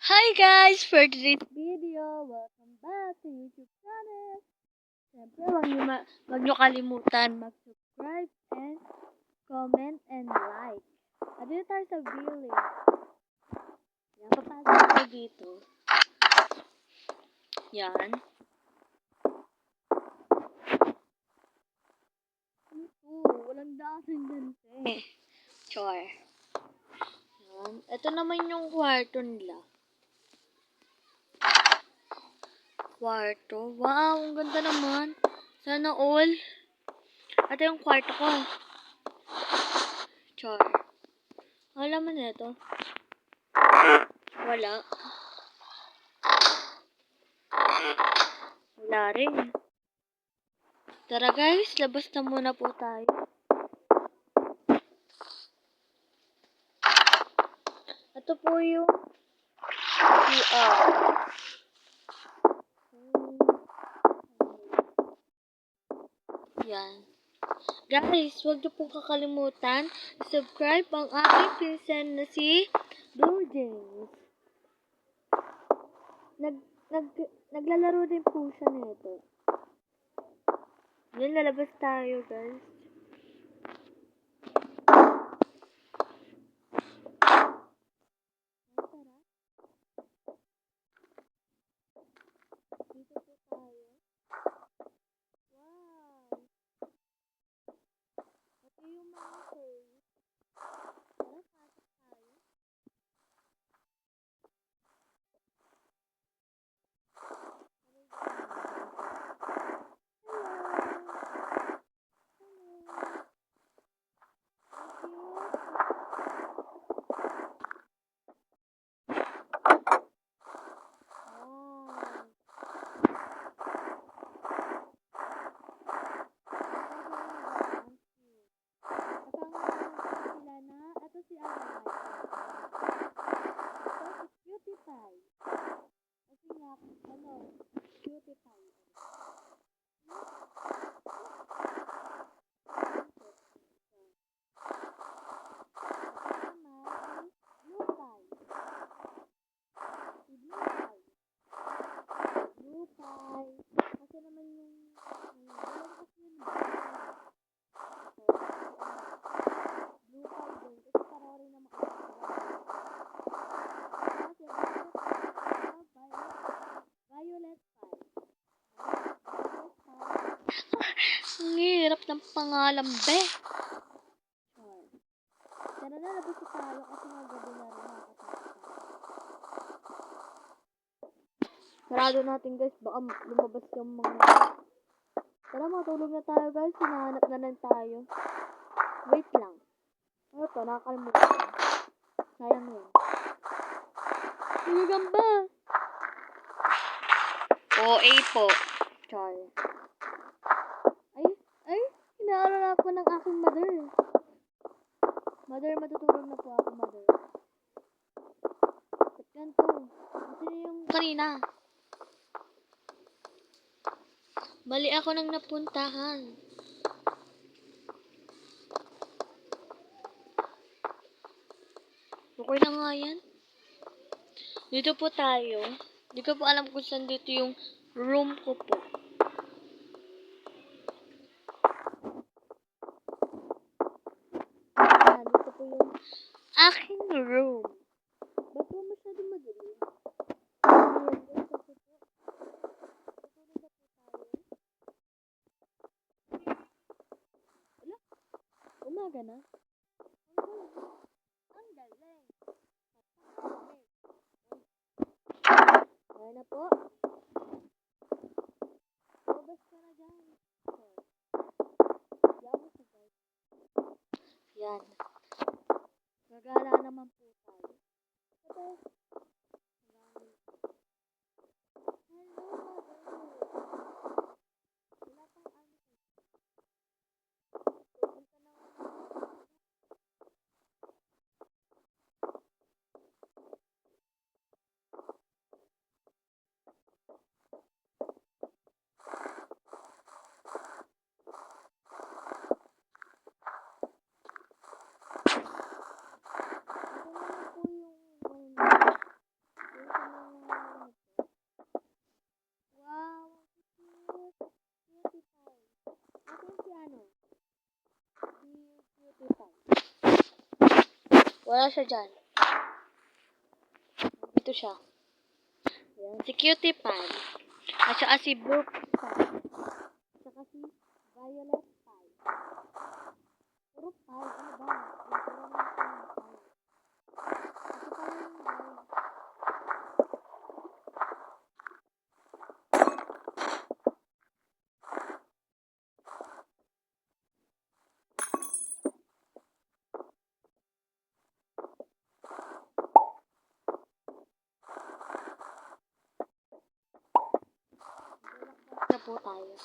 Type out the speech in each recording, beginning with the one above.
Hi guys! For today's video, welcome back to YouTube channel. Siyempre, wag nyo kalimutan mag-subscribe and comment and like. At dito tayo sa village. Yan, papasok tayo dito. Yan. Ito, walang dating ganito eh. Char. Yan. Ito naman yung kwarto nila. Kwarto. Wow, ang ganda naman. Sana all. Ito yung kwarto ko. Char. Alam mo na ito? Wala. Wala rin. Tara guys, labas na muna po tayo. Ito po yung CR. Yan. Guys, huwag niyo pong kakalimutan subscribe ang aking pinsan na si Blue James. Naglalaro din po siya nito. Yan, lalabas tayo guys. Dito po tayo. Wow! Ito yung mga toys. Tara, pasok tayo. Kasi naman yung blue pie din kasi para rin na kasi violet pie. Ang hirap ng pangalan, be. Tara na, labas na tayo kasi magabi na rin nakatapos. Sarado natin guys, baka lumabas yung mga... Tara, matulog na tayo guys, hinahanap na lang tayo. Wait lang. Ano to, nakakalimutan. Sayang yun. Nagagamba! OA po. Char. Ay, hinaano na ako ng aking mother. Mother, matutulog na po ako, mother. Ba't ganito? Kasi yung kanina. Bali ako nang napuntahan. Okay na nga yan. Dito po tayo. Hindi ko po alam kung saan dito yung room ko po. Dito po yung aking room. Ba't po masyadong madilim? Umaga na. Ang galing. Ayan na po. Labas ka na dyan. Yan. Gagala naman po tayo. Ito. Wala siya dyan. Dito siya. Ayan. Si Cutie Pie. At saka si Blue Pie. At saka si Violet Pie. Puro pie. Ano ba? Yung puro naman siya ng pie. Ito pala yung guys. Na po tayo.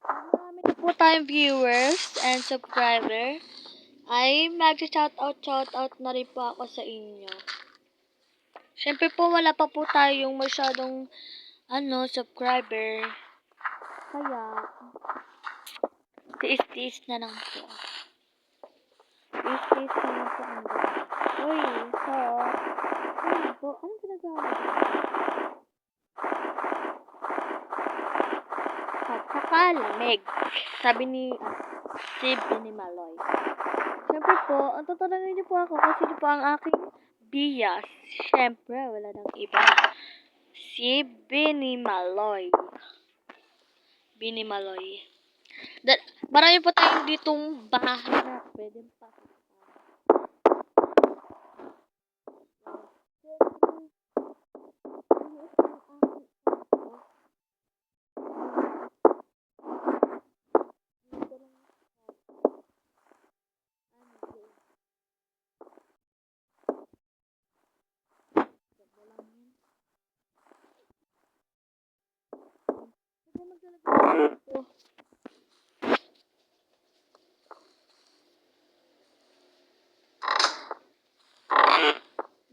Marami na po tayong viewers and subscriber. Ay mag-shoutout na rin po ako sa inyo. Siyempre po wala pa po tayong masyadong subscriber. Kaya tiis-tiis na lang po. Tiis-tiis na lang po ang gawin. Uy, ano po? Anong ginagawa mo? Pagkakalamig. Sabi ni ni Maloy. Siyempre po, ang tatanungin niyo po ako kung sino po ang aking bias. Siyempre, wala nang iba. Si Binimaloy. Binimaloy. Marami po tayong ditong bahay na pwede pa.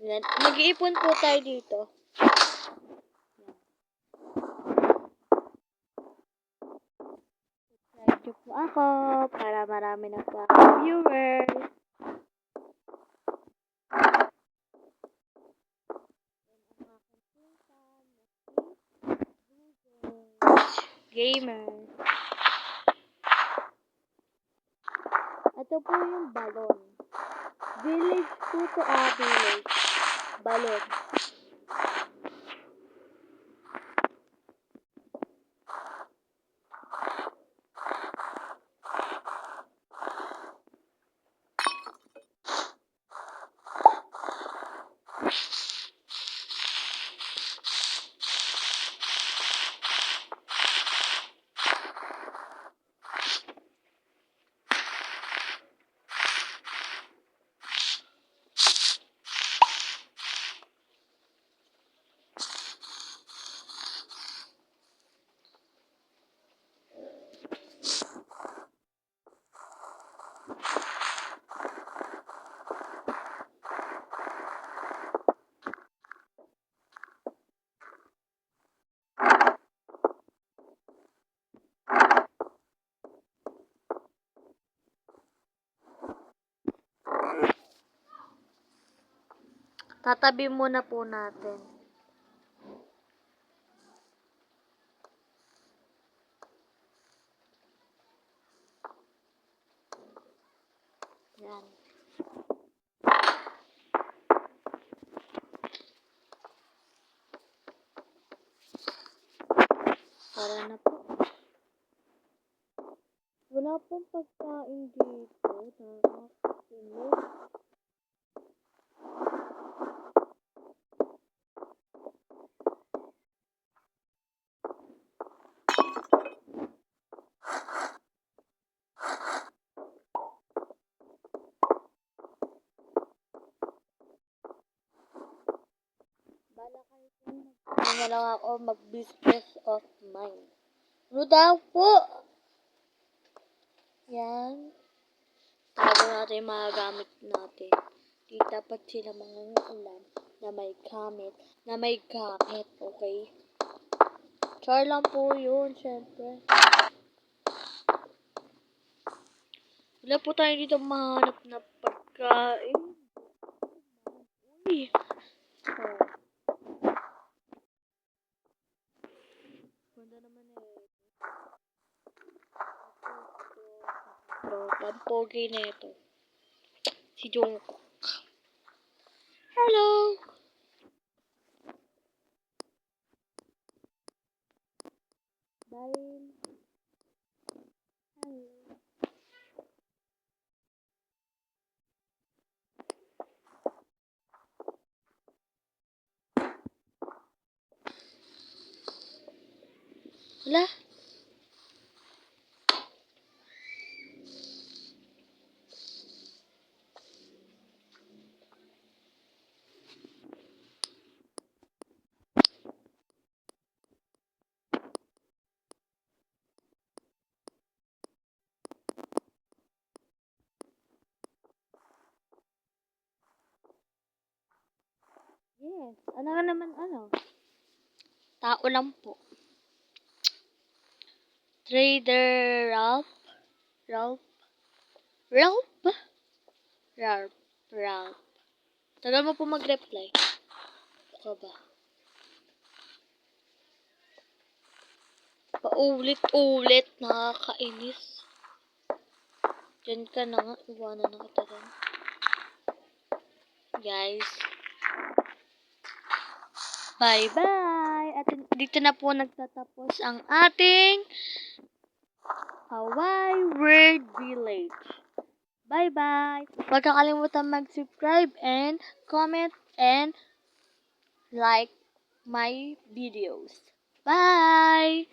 Yan. Mag-iipon po tayo dito. Subscribe niyo po ako para marami na po akong viewers. Gamer. Ito po yung balon. Village po to village. Balon. Tatabi muna po natin. Yan. Para na po. Wala pong pagkain dito. Nakakasinig. na lang ako mag-business of mine. Ano daw po? Yan. Tago natin yung mga gamit natin. Di dapat sila mga ulam na may gamit, okay? Char lang po yun, syempre. Wala po tayo dito mahanap na pagkain. Uy. Oh. Ganda naman eh. Pampogi na ito. Si Jungkook. Hello! Dahil... Hello. Wala. Yes. Ano ka naman Tao lang po. Trader Ralph? Ralph? Ralph? Ralph. Ralph. Tagal mo po mag-reply. Ano ba? Paulit-ulit. Nakakainis. Diyan ka na nga. Iwanan na kita dyan. Guys. Bye-bye! At dito na po nagtatapos ang ating Hawaii Word Village. Bye-bye! Huwag kakalimutan mag-subscribe and comment and like my videos. Bye!